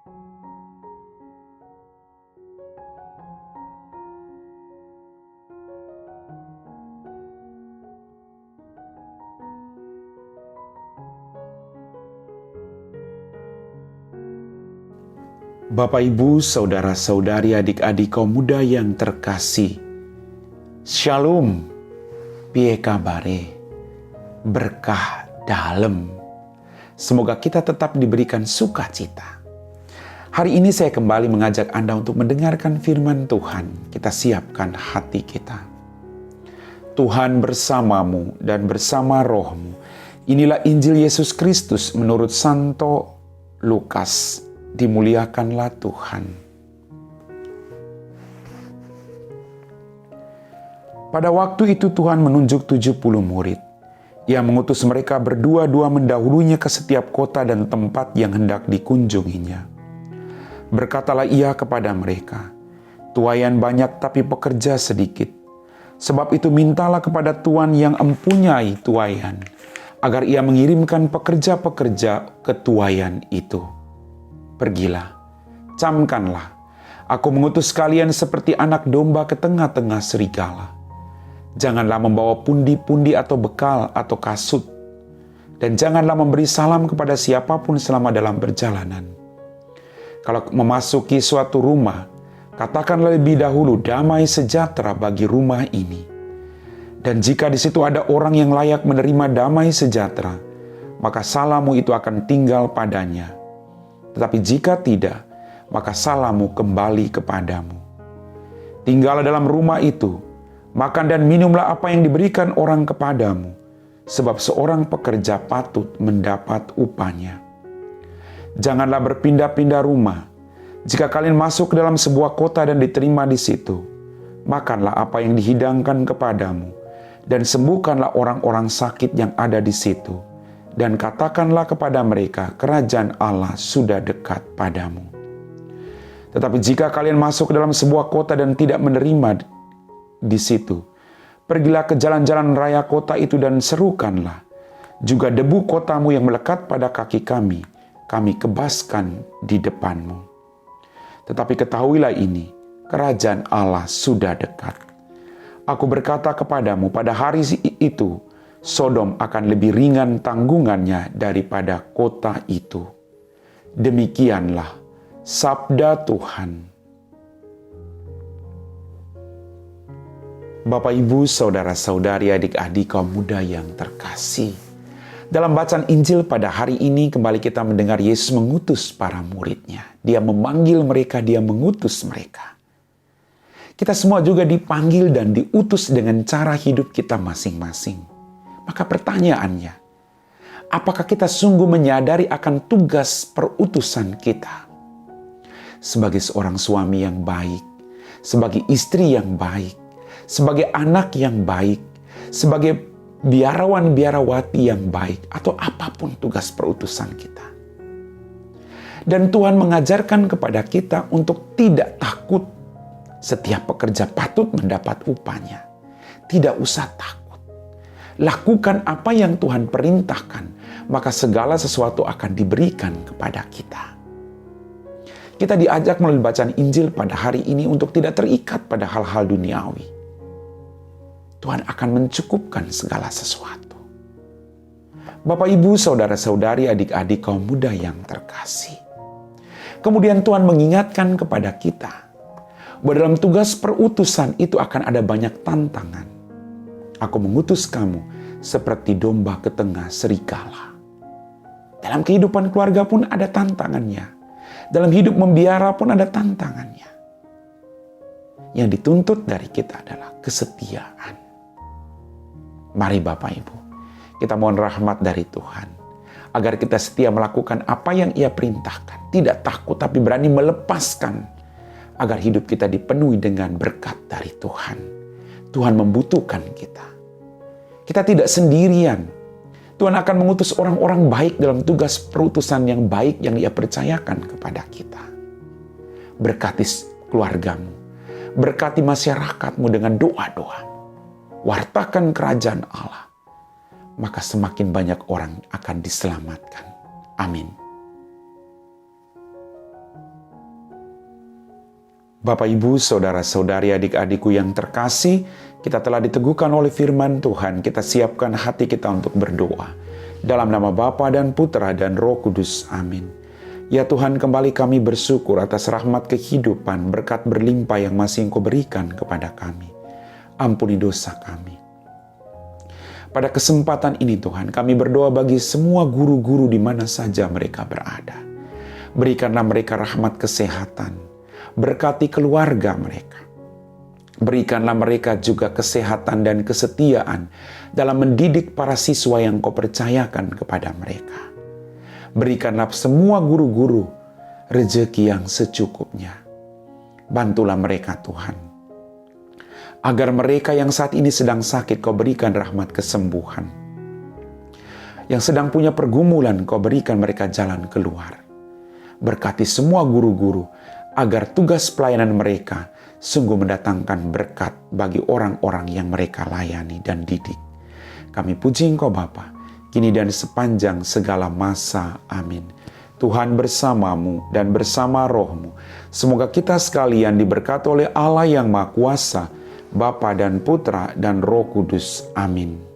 Bapak, Ibu, Saudara-saudari, adik-adik kaum muda yang terkasih. Shalom, piye kabare, berkah dalem. Semoga kita tetap diberikan sukacita. Hari ini saya kembali mengajak Anda untuk mendengarkan firman Tuhan. Kita siapkan hati kita. Tuhan bersamamu dan bersama rohmu. Inilah Injil Yesus Kristus menurut Santo Lukas. Dimuliakanlah Tuhan. Pada waktu itu Tuhan menunjuk 70 murid. Ia mengutus mereka berdua-dua mendahulunya ke setiap kota dan tempat yang hendak dikunjunginya. Berkatalah ia kepada mereka, "Tuaian banyak tapi pekerja sedikit. Sebab itu mintalah kepada Tuhan yang empunyai tuaian, agar ia mengirimkan pekerja-pekerja ke tuaian itu. Pergilah, camkanlah, aku mengutus kalian seperti anak domba ke tengah-tengah serigala. Janganlah membawa pundi-pundi atau bekal atau kasut, dan janganlah memberi salam kepada siapapun selama dalam perjalanan. Kalau memasuki suatu rumah, katakanlah lebih dahulu damai sejahtera bagi rumah ini. Dan jika di situ ada orang yang layak menerima damai sejahtera, maka salammu itu akan tinggal padanya. Tetapi jika tidak, maka salammu kembali kepadamu. Tinggallah dalam rumah itu, makan dan minumlah apa yang diberikan orang kepadamu, sebab seorang pekerja patut mendapat upahnya. Janganlah berpindah-pindah rumah. Jika kalian masuk ke dalam sebuah kota dan diterima di situ, makanlah apa yang dihidangkan kepadamu, dan sembuhkanlah orang-orang sakit yang ada di situ. Dan katakanlah kepada mereka, kerajaan Allah sudah dekat padamu. Tetapi jika kalian masuk ke dalam sebuah kota dan tidak menerima di situ, pergilah ke jalan-jalan raya kota itu dan serukanlah, juga debu kotamu yang melekat pada kaki kami kebaskan di depanmu. Tetapi ketahuilah ini, kerajaan Allah sudah dekat. Aku berkata kepadamu, pada hari itu, Sodom akan lebih ringan tanggungannya daripada kota itu. Demikianlah sabda Tuhan. Bapak, Ibu, Saudara-saudari, adik-adik kaum muda yang terkasih. Dalam bacaan Injil pada hari ini kembali kita mendengar Yesus mengutus para muridnya. Dia memanggil mereka, dia mengutus mereka. Kita semua juga dipanggil dan diutus dengan cara hidup kita masing-masing. Maka pertanyaannya, apakah kita sungguh menyadari akan tugas perutusan kita? Sebagai seorang suami yang baik, sebagai istri yang baik, sebagai anak yang baik, sebagai biarawan-biarawati yang baik, atau apapun tugas perutusan kita. Dan Tuhan mengajarkan kepada kita untuk tidak takut. Setiap pekerja patut mendapat upahnya. Tidak usah takut. Lakukan apa yang Tuhan perintahkan, maka segala sesuatu akan diberikan kepada kita. Kita diajak melalui bacaan Injil pada hari ini untuk tidak terikat pada hal-hal duniawi. Tuhan akan mencukupkan segala sesuatu. Bapak, Ibu, Saudara-saudari, adik-adik kaum muda yang terkasih. Kemudian Tuhan mengingatkan kepada kita bahwa dalam tugas perutusan itu akan ada banyak tantangan. Aku mengutus kamu seperti domba ke tengah serigala. Dalam kehidupan keluarga pun ada tantangannya. Dalam hidup membiara pun ada tantangannya. Yang dituntut dari kita adalah kesetiaan. Mari Bapak Ibu, kita mohon rahmat dari Tuhan. Agar kita setia melakukan apa yang Ia perintahkan. Tidak takut tapi berani melepaskan. Agar hidup kita dipenuhi dengan berkat dari Tuhan. Tuhan membutuhkan kita. Kita tidak sendirian. Tuhan akan mengutus orang-orang baik dalam tugas perutusan yang baik yang Ia percayakan kepada kita. Berkati keluargamu. Berkati masyarakatmu dengan doa-doa. Wartakan kerajaan Allah. Maka semakin banyak orang akan diselamatkan. Amin. Bapak, Ibu, saudara-saudari, adik-adikku yang terkasih, kita telah diteguhkan oleh firman Tuhan. Kita siapkan hati kita untuk berdoa. Dalam nama Bapa dan Putra dan Roh Kudus. Amin. Ya Tuhan, kembali kami bersyukur atas rahmat kehidupan, berkat berlimpah yang masih Engkau berikan kepada kami. Ampuni dosa kami. Pada kesempatan ini Tuhan, kami berdoa bagi semua guru-guru di mana saja mereka berada. Berikanlah mereka rahmat kesehatan. Berkati keluarga mereka. Berikanlah mereka juga kesehatan dan kesetiaan dalam mendidik para siswa yang Kau percayakan kepada mereka. Berikanlah semua guru-guru rezeki yang secukupnya. Bantulah mereka Tuhan. Agar mereka yang saat ini sedang sakit Kau berikan rahmat kesembuhan. Yang sedang punya pergumulan Kau berikan mereka jalan keluar. Berkati semua guru-guru agar tugas pelayanan mereka sungguh mendatangkan berkat bagi orang-orang yang mereka layani dan didik. Kami puji Engkau Bapa, kini dan sepanjang segala masa. Amin. Tuhan bersamamu dan bersama rohmu. Semoga kita sekalian diberkati oleh Allah yang Maha Kuasa, Bapa dan Putra dan Roh Kudus. Amin.